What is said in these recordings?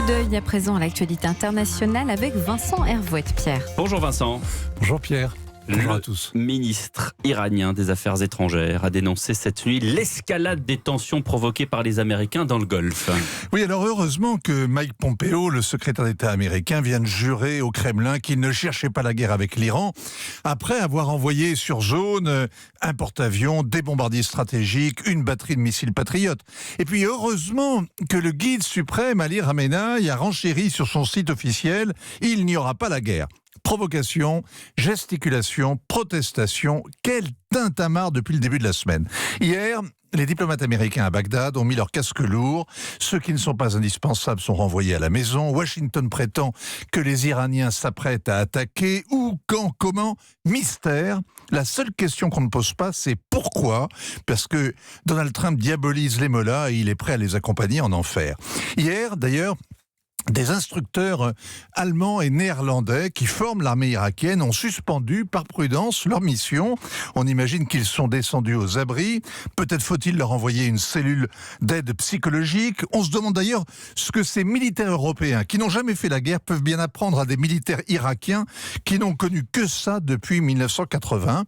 d'œil à présent à l'actualité internationale avec Vincent Hervouette-Pierre. Bonjour Vincent. Bonjour Pierre. Bonjour à tous. Le ministre iranien des Affaires étrangères a dénoncé cette nuit l'escalade des tensions provoquées par les Américains dans le Golfe. Oui, alors heureusement que Mike Pompeo, le secrétaire d'État américain, vient de jurer au Kremlin qu'il ne cherchait pas la guerre avec l'Iran, après avoir envoyé sur zone un porte-avions, des bombardiers stratégiques, une batterie de missiles patriotes. Et puis heureusement que le guide suprême, Ali Khamenei, a renchéri sur son site officiel « Il n'y aura pas la guerre ». Provocation, gesticulation, protestation, quel tintamarre depuis le début de la semaine. Hier, les diplomates américains à Bagdad ont mis leur casque lourd. Ceux qui ne sont pas indispensables sont renvoyés à la maison. Washington prétend que les Iraniens s'apprêtent à attaquer. Où, quand, comment? Mystère. La seule question qu'on ne pose pas, c'est pourquoi? Parce que Donald Trump diabolise les mollahs et il est prêt à les accompagner en enfer. Hier, d'ailleurs, des instructeurs allemands et néerlandais qui forment l'armée irakienne ont suspendu par prudence leur mission. On imagine qu'ils sont descendus aux abris. Peut-être faut-il leur envoyer une cellule d'aide psychologique. On se demande d'ailleurs ce que ces militaires européens qui n'ont jamais fait la guerre peuvent bien apprendre à des militaires irakiens qui n'ont connu que ça depuis 1980.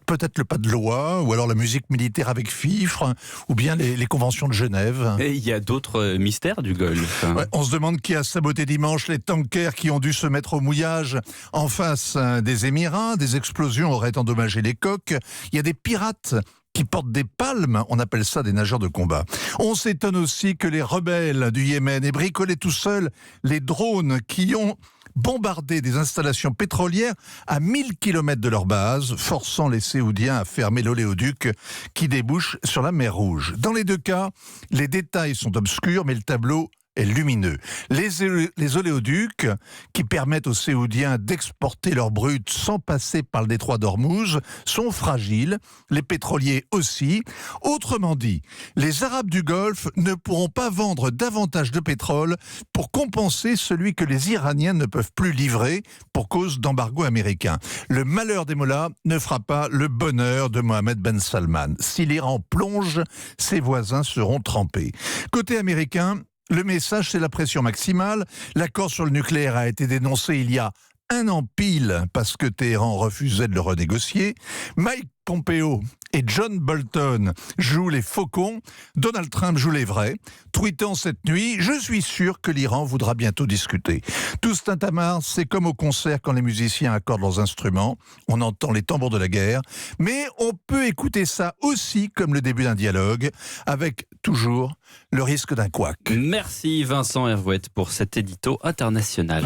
Peut-être le pas de loi, ou alors la musique militaire avec fifre, ou bien les conventions de Genève. Et il y a d'autres mystères du Golfe. Ouais, on se demande qui a saboté dimanche les tankers qui ont dû se mettre au mouillage en face des Émirats. Des explosions auraient endommagé les coques. Il y a des pirates qui portent des palmes, on appelle ça des nageurs de combat. On s'étonne aussi que les rebelles du Yémen aient bricolé tout seuls les drones qui ont bombardé des installations pétrolières à 1000 km de leur base, forçant les Séoudiens à fermer l'oléoduc qui débouche sur la mer Rouge. Dans les deux cas, les détails sont obscurs, mais le tableau est lumineux. Les oléoducs qui permettent aux Séoudiens d'exporter leur brut sans passer par le détroit d'Ormuz sont fragiles, les pétroliers aussi. Autrement dit, les Arabes du Golfe ne pourront pas vendre davantage de pétrole pour compenser celui que les Iraniens ne peuvent plus livrer pour cause d'embargo américain. Le malheur des mollahs ne fera pas le bonheur de Mohammed Ben Salman. Si l'Iran plonge, ses voisins seront trempés. Côté américain, le message, c'est la pression maximale. L'accord sur le nucléaire a été dénoncé il y a un an pile parce que Téhéran refusait de le renégocier. Mike Pompeo et John Bolton jouent les faucons. Donald Trump joue les vrais. Tweetant cette nuit, je suis sûr que l'Iran voudra bientôt discuter. Tout ce tintamarre, c'est comme au concert quand les musiciens accordent leurs instruments. On entend les tambours de la guerre. Mais on peut écouter ça aussi comme le début d'un dialogue, avec toujours le risque d'un couac. Merci Vincent Hervouette pour cet édito international.